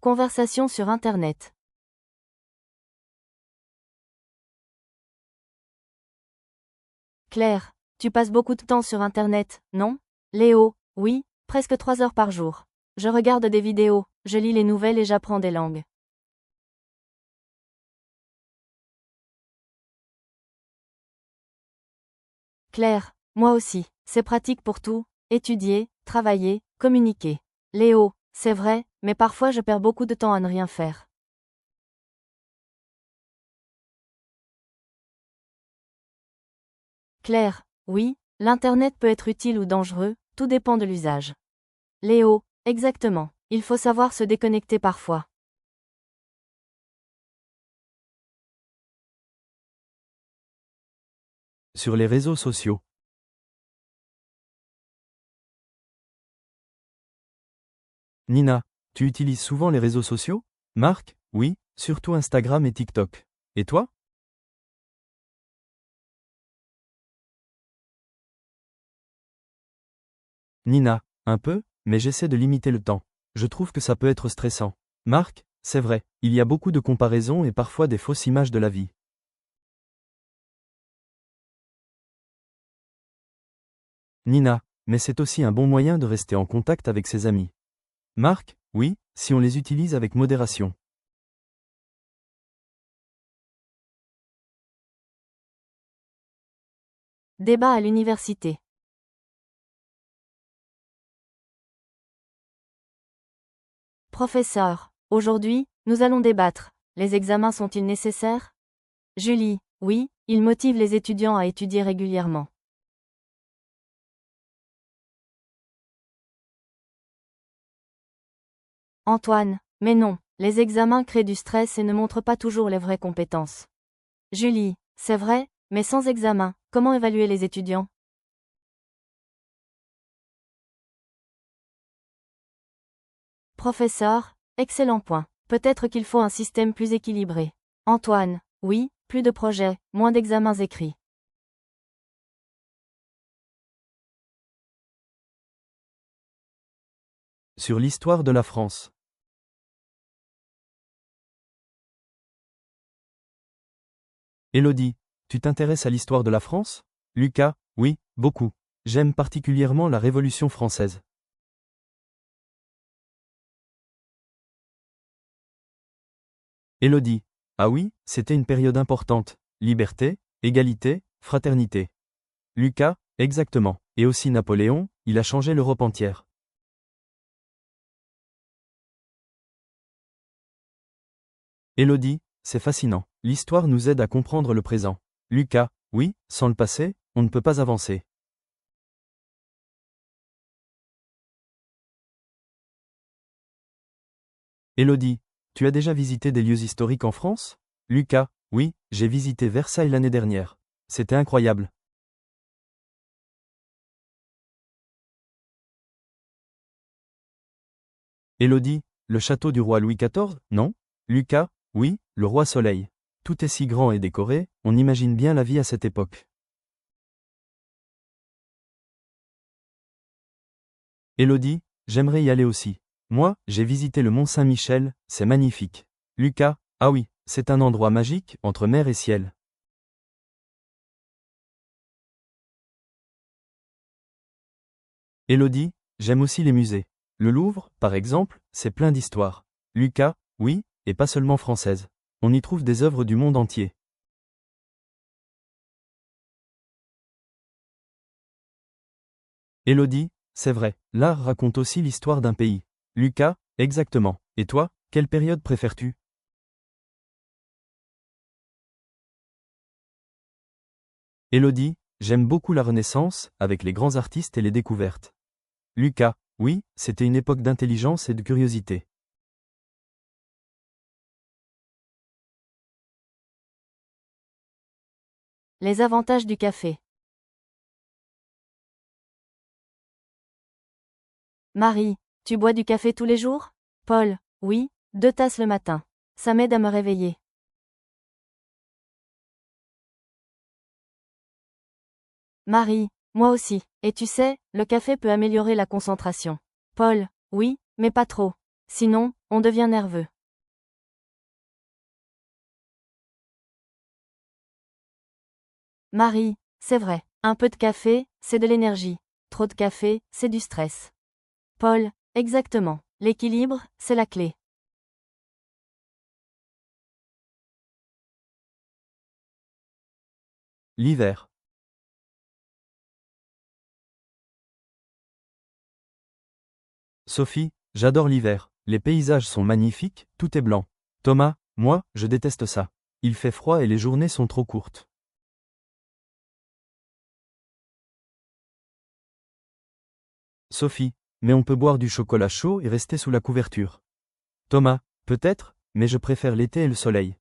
Conversation sur Internet. Claire, tu passes beaucoup de temps sur Internet, non? Léo, oui, presque 3 heures par jour. Je regarde des vidéos, je lis les nouvelles et j'apprends des langues. Claire, moi aussi, c'est pratique pour tout, étudier, travailler, communiquer. Léo, c'est vrai, mais parfois je perds beaucoup de temps à ne rien faire. Claire, oui, l'Internet peut être utile ou dangereux, tout dépend de l'usage. Léo, exactement, il faut savoir se déconnecter parfois. Sur les réseaux sociaux. Nina, tu utilises souvent les réseaux sociaux? Marc, oui, surtout Instagram et TikTok. Et toi? Nina, un peu, mais j'essaie de limiter le temps. Je trouve que ça peut être stressant. Marc, c'est vrai, il y a beaucoup de comparaisons et parfois des fausses images de la vie. Nina, mais c'est aussi un bon moyen de rester en contact avec ses amis. Marc, oui, si on les utilise avec modération. Débat à l'université. Professeur, aujourd'hui, nous allons débattre. Les examens sont-ils nécessaires? Julie, oui, ils motivent les étudiants à étudier régulièrement. Antoine, mais non, les examens créent du stress et ne montrent pas toujours les vraies compétences. Julie, c'est vrai, mais sans examen, comment évaluer les étudiants? Professeur, excellent point. Peut-être qu'il faut un système plus équilibré. Antoine, oui, plus de projets, moins d'examens écrits. Sur l'histoire de la France. Élodie, tu t'intéresses à l'histoire de la France? Lucas, oui, beaucoup. J'aime particulièrement la Révolution française. Élodie, ah oui, c'était une période importante. Liberté, égalité, fraternité. Lucas, exactement. Et aussi Napoléon, il a changé l'Europe entière. Élodie, c'est fascinant. L'histoire nous aide à comprendre le présent. Lucas, oui, sans le passé, on ne peut pas avancer. Élodie, tu as déjà visité des lieux historiques en France? Lucas, oui, j'ai visité Versailles l'année dernière. C'était incroyable. Élodie, le château du roi Louis XIV, non? Lucas, oui, le roi Soleil. Tout est si grand et décoré, on imagine bien la vie à cette époque. Élodie, j'aimerais y aller aussi. Moi, j'ai visité le Mont Saint-Michel, c'est magnifique. Lucas, ah oui, c'est un endroit magique, entre mer et ciel. Élodie, j'aime aussi les musées. Le Louvre, par exemple, c'est plein d'histoires. Lucas, oui, et pas seulement française. On y trouve des œuvres du monde entier. Élodie, c'est vrai, l'art raconte aussi l'histoire d'un pays. Lucas, exactement. Et toi, quelle période préfères-tu? Élodie, j'aime beaucoup la Renaissance, avec les grands artistes et les découvertes. Lucas, oui, c'était une époque d'intelligence et de curiosité. Les avantages du café. Marie, tu bois du café tous les jours? Paul, oui, 2 tasses le matin. Ça m'aide à me réveiller. Marie, moi aussi. Et tu sais, le café peut améliorer la concentration. Paul, oui, mais pas trop. Sinon, on devient nerveux. Marie, c'est vrai. Un peu de café, c'est de l'énergie. Trop de café, c'est du stress. Paul, exactement. L'équilibre, c'est la clé. L'hiver. Sophie, j'adore l'hiver. Les paysages sont magnifiques, tout est blanc. Thomas, moi, je déteste ça. Il fait froid et les journées sont trop courtes. Sophie, mais on peut boire du chocolat chaud et rester sous la couverture. Thomas, peut-être, mais je préfère l'été et le soleil.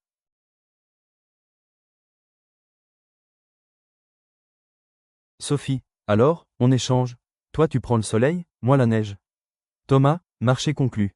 Sophie, alors, on échange. Toi tu prends le soleil, moi la neige. Thomas, marché conclu.